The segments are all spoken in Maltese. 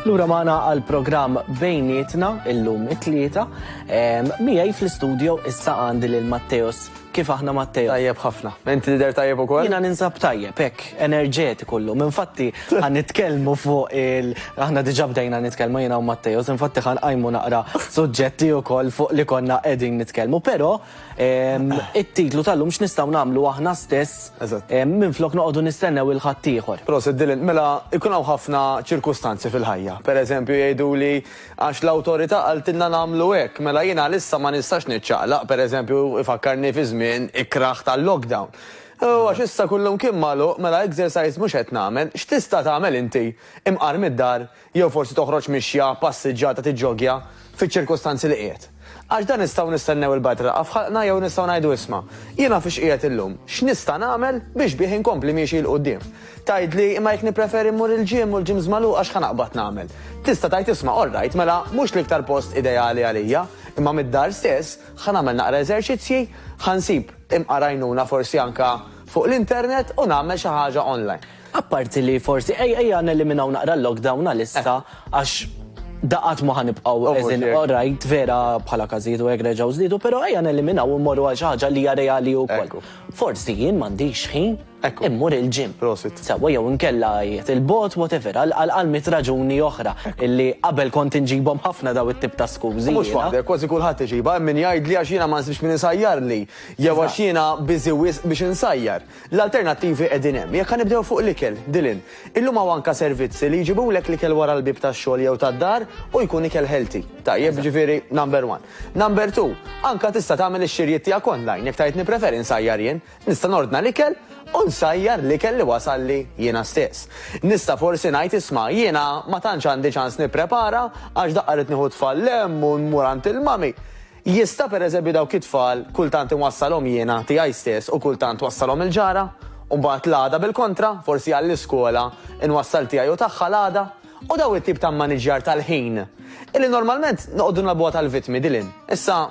Lura magħna għall-programm Bejnietna illum it-tlieta. Miegħi fl-istudio issa għandi lil Matteos. Kif aħna Matteos? Tajjeb ħafna. Inti tidher tajjeb ukoll? Jiena ninsab tajjeb, hekk, enerġetiku llum. Infatti ħanitkellmu fuq aħna diġà bdejna nitkellmu jiena u Matteos, infatti ħanqajmu naqra suġġetti wkoll fuq li konna qegħdin nitkellmu, però it-titlu tal-lum x'nistgħu nagħmlu aħna stess minflok noqogħdu nistennew il-ħadd ieħor. Proset Dylan, mela ikun hawn ħafna ċirkustanzi fil-ħajja. Pereżempju jgħiduli għax l-awtorità qaltilna nagħmlu hekk, mela jiena issa ma nistax niċċaqlaq, pereżempju ifakkarni fi żmien ikraħ tal-lockdown. Għax issa kullum kien magħluq mela exercise mhux qed nagħmel, x'tista' tagħmel inti imqar mid-dar jew forsi toħroġ mixja passiġġata tiġġogja fiċ-ċirkustanzi li qiegħed. Għax dan nistgħu nistennew il-batra f'ħalqna jew nistgħu ngħidu isma' jiena fiex qiegħed illum, x'nista' nagħmel biex bih inkompli miexi l quddiem. Tgħidli imma jekk nippreferi mmur il-ġim u l-ġim żmagħluq għax ħanaqbad nagħmel. Tista' tgħid isma' orrajt mela mhux l-iktar post ideali għalija, imma mid-dar stess ħanagħmel naqra eżerċizzji, ħansib imqarajnuna forsi anka fuq l-internet u nagħmel xi ħaġa online. Apparti li forsi ejja neliminaw naqra l-lockdown għalissa għax daqat ma ħanibqgħu eżin orajt vera bħala każijiet u hekk reġgħu żdiedu, però ejja neliminaw immorru għal xi ħaġa li hija reali wkoll. Forsi jien m'għandix ħin immur il-ġim. Sewwa jew inkella jiet il-bot whatever għal mit raġuni oħra illi qabel kont inġibhom ħafna daw it-tip ta' skużi. Mhux waħdek, kważi kulħadd iġibha, min jgħidli għax jiena ma nsibx min insajjarli, jew għax jiena biżi wisq biex insajjar. L-alternattivi qegħdin hemm. Jekk ħanibdew fuq l-ikel, Dylan, illum hawn anke servizzi li jġibulek l-ikel wara l-bib tax-xogħol jew tad-dar u jkun ikel healthy. Tajjeb ġifieri number 1. Number 2, anke tista' tagħmel ix-xirjiet tiegħek online, jekk tgħid nippreferi nsajjar jien, nista' nordna l-ikel u nsajjar l-ikel li wasalli jiena stess. Nista' forsi ngħid isma' jiena ma tantx għandi ċans nipprepara għax daqqa rid nieħu tfal lemm u nmur għand il-mami. Jista' pereżempju dawk it-tfal kultant inwassalhom jiena tiegħi stess u kultant wassalhom il-ġara, u mbagħad l-għada bil-kontra, forsi għall-iskola inwassal tiegħi u tagħha l-għada. U daw it-tip ta' maniġġar tal-ħin. Illi normalment noqogħdu nagħbuha tal-vittmi Dylan. Issa,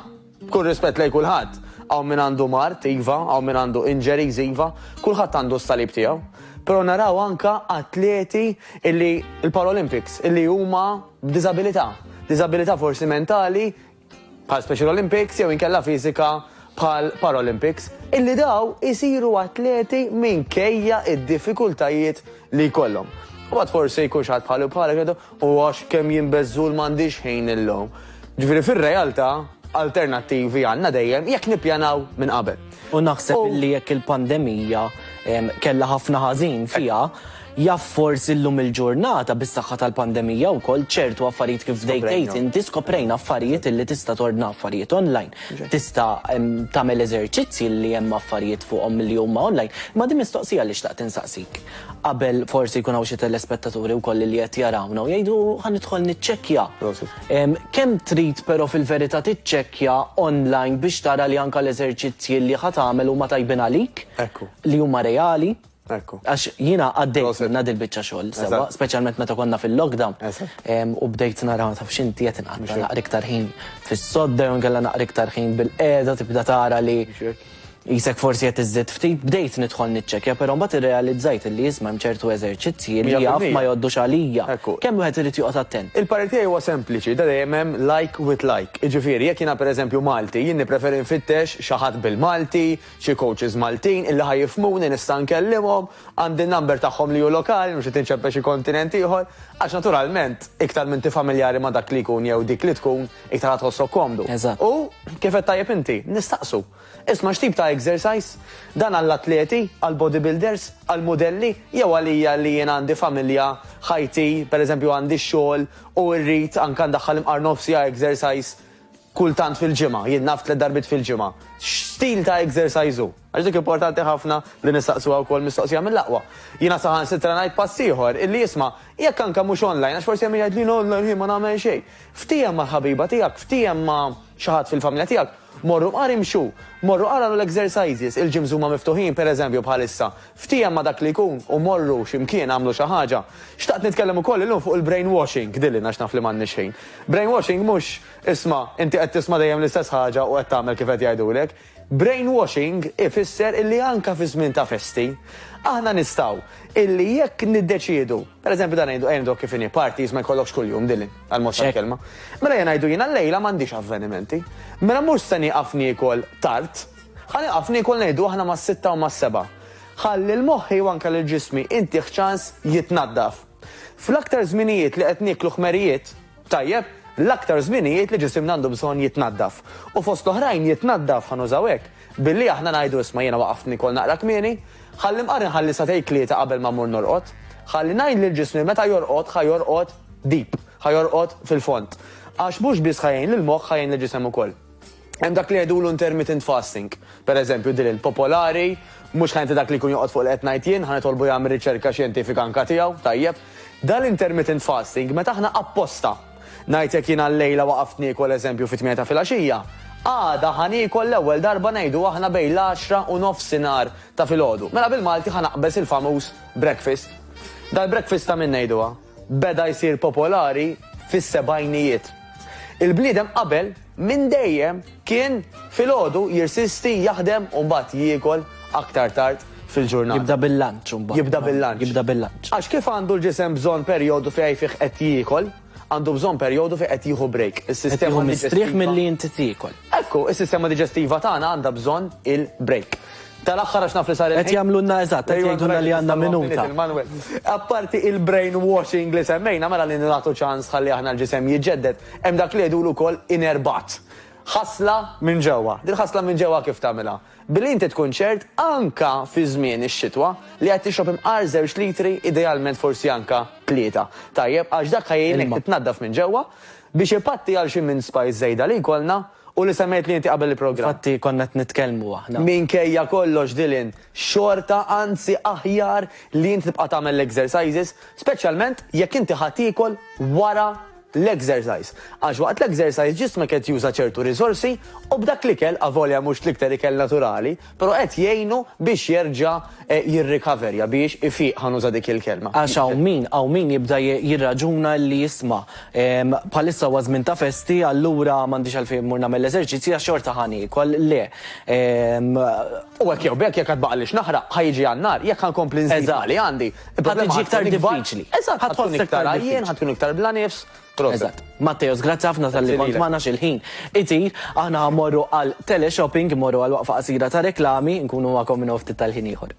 kull rispett lejn kulħadd, għaw min għandu mart, iva, għaw min għandu injuries, iva, kulħadd għandu s-salib tiegħu. Però naraw anka atleti illi il-Paralympics illi huma b'diżabilità. Diżabilità forsi mentali bħal Special Olympics jew inkella fiżika bħal Paralympics illi daw isiru atleti minkejja id-diffikultajiet li jkollhom. U għad forsi jkun xaħat bħalu bħala kredu u għax kemm jinbeżżul m'għandix ħin illum. Ġifieri fir-realtà alternattivi għandna dejjem jekk nippjanaw minn qabel. U naħseb li jekk il-pandemija kellha ħafna ħażin fiha, jaff forsi llum il-ġurnata bis-saħħa tal-pandemija wkoll ċertu affarijiet kif dejtejt inti skoprejna affarijiet illi tista' tordna affarijiet online. Tista' tagħmel eżerċizzji li hemm affarijiet fuqhom li huma online. Ma din mistoqsija li xtaqt insaqsik. Qabel forsi jkun hawn xi telespettaturi wkoll li qed jarawna u jgħidu ħanidħol niċċekkja. Kemm trid però fil-verità tiċċekkja online biex tara li anke l-eżerċizzji li ħadd tagħmel huma tajbin għalik, li huma reali. Għax jiena għaddejt minna dil-bicċa xogħol, sewa, speċjalment meta konna fil-lockdown. U bdejt nara taf x'inti qed inqatta naqra iktar ħin fis-sodda jew inkella naqra iktar ħin bil-qiegħda tibda tara li jisek forsi qed iżżid ftit, bdejt nidħol niċċekkja, però mbagħad irrealizzajt li jisma' hemm ċertu eżerċizzji li jaf ma jgħoddux għalija. Kemm wieħed irid joqgħod attent. Il-parir tiegħi huwa sempliċi, da dejjem hemm like with like. Jiġifieri jekk jiena pereżempju Malti, jien nippreferi nfittex xi ħadd bil-Malti, xi coaches Maltin illi ħajjifhmuni nista' nkellimhom, għandi n-number tagħhom li hu lokali, mhux qed inċeppe xi kontinent ieħor, għax naturalment iktar minti familjari ma' dak li jkun jew dik li tkun iktar tħossok komdu. U kif qed tajjeb inti, nistaqsu. Isma' x'tip ta' exercise dan għall-atleti, għall-bodybuilders, għall-modelli, jew għalija li jien għandi familja ħajti, pereżempju għandi xogħol u rrid anke ndaħħal imqar nofsija exercise kultant fil-ġimgħa, jien naf 3 darbit fil-ġimgħa. X'stil ta' exercise hu? Għax dik importanti ħafna li nistaqsuha wkoll mistoqsija mill-aqwa. Jiena saħansitra ngħid pass ieħor illi jisma' jekk anke mhux online għax forsi hemm jgħidli online ma nagħmel xejn. Ftehim mal-ħabiba tiegħek, ftehim ma' xi ħadd fil-familja tiegħek, morru qar imxu, morru qara l-exercises, il-ġims huma miftuħin pereżempju bħalissa, ftehim ma' dak li jkun u morru x'imkien għamlu xi ħaġa. Xtaqt nitkellem ukoll illum fuq il-brainwashing, Dylan għax naf li m'għandniex ħin. Brainwashing mhux isma' inti qed tisma' dejjem l-istess ħaġa u qed tagħmel kif qed jgħidulek. brainwashing ifisser illi anka fi żmien ta' festi aħna nistgħu illi jekk niddeċiedu, pereżempju dan ngħidu kif inhi parties ma jkollokx kuljum dilin għal-mod tal-kelma. Mela jien ngħidu jiena llejla m'għandix avvenimenti. Mela mhux se nieqaf niekol tard, ħa nieqaf niekol ngħidu aħna mas-6 u mas-7. Ħalli l-moħħi u anke l-ġismi inti ċans jitnaddaf. Fl-aktar żminijiet li qed nieklu ħmerijiet, tajjeb, l-aktar żminijiet li ġisimna għandu bżonn jitnaddaf. U fost oħrajn jitnaddaf ħanużaw hekk. Billi aħna ngħidu isma' jiena waqaft nikol naqra kmieni, ħalli mqarri ħalli satej tlieta qabel ma mmur norqod, ħalli ngħid lill-ġismi meta jorqod ħajorqod deep, ħajorqod fil-font. Għax mhux biss ħajjin lill-moħħ ħajjin lill-ġisem ukoll. Hemm dak li jgħidulu intermittent fasting. Pereżempju din il-popolari, mhux ħajnti dak li jkun joqgħod fuq l-qed ngħid jien, ħanitolbu jagħmel riċerka xjentifika anke tiegħu, tajjeb. Dal-intermittent fasting meta aħna apposta ngħid jekk jiena llejla waqaft niekol eżempju fit-8 ta' filgħaxija, għada ħanikol l-ewwel darba ngħidu aħna bejn l-10 u nofsinhar ta' filgħodu. Mela bil-Malti ħanaqbes il-famuż breakfast. Dal-breakfast ta' min ngħiduha beda jsir popolari fis-sebgħinijiet. Il-bliedem qabel minn dejjem kien filgħodu jirsisti jaħdem u mbagħad jiekol aktar tard fil-ġurnata. Jibda bil-lunch mbagħad. Jibda bil-lunch. Għax kif għandu l-ġisem bżonn perjodu fejn fih qed jiekol, għandu bżonn perjodu fejn qed jieħu break. Is-sistema mistrieħ milli inti tiekol. Ekku, is-sistema diġestiva tagħna għandha bżonn il-break. Tal-aħħar għax naf li sar qed jagħmlulna eżatt, qed jgħidulna li għandna minuta. Apparti il-brainwashing li semmejna mela li nagħtu ċans ħalli aħna l-ġisem jiġġedded, hemm dak li jgħidulu wkoll inerbat. Ħasla minn ġewwa. Din ħasla minn ġewwa kif tagħmilha? Billi inti tkun ċert anka fi żmien ix-xitwa li qed tixrob imqar 2 litri idealment forsi anka 3. Tajjeb, għax dak ħajjilek titnaddaf minn ġewwa biex ipatti għal xi minn spice żejda li jkollna u li semmejt li inti qabel il-programm. Fatti konna qed nitkellmu aħna. Minkejja kollox dilin, xorta anzi aħjar li inti tibqa' tagħmel l-exercises, speċjalment jekk inti ħatikol wara l-exercise. Għax waqt l-exercise ġismek qed juża ċertu risorsi u b'dak l-ikel avolja mhux l-iktar ikel naturali, però qed jgħinu biex jerġa' jirrikaverja biex ifiq ħanuża dik il-kelma. Għax hawn min jibda jirraġuna li jisma' bħalissa huwa żmien ta' festi, allura m'għandix għalfejn mur nagħmel l-eżerċizzji għax xorta ħanikol le. U hekk jew bekk jekk qed baqalix naħraq ħajġi għan-nar, jekk ħankompli nżid li għandi. Ħadġi iktar diffiċli. Eżatt, ħatkun iktar għajjien, ħatkun iktar bla nifs. Eżatt. Matteos, grazzi ħafna tal-li kont magħna xil-ħin. Itir, aħna morru għal teleshopping, morru għal waqfa qasira ta' reklami, nkunu magħkom minn ftit tal-ħin ieħor.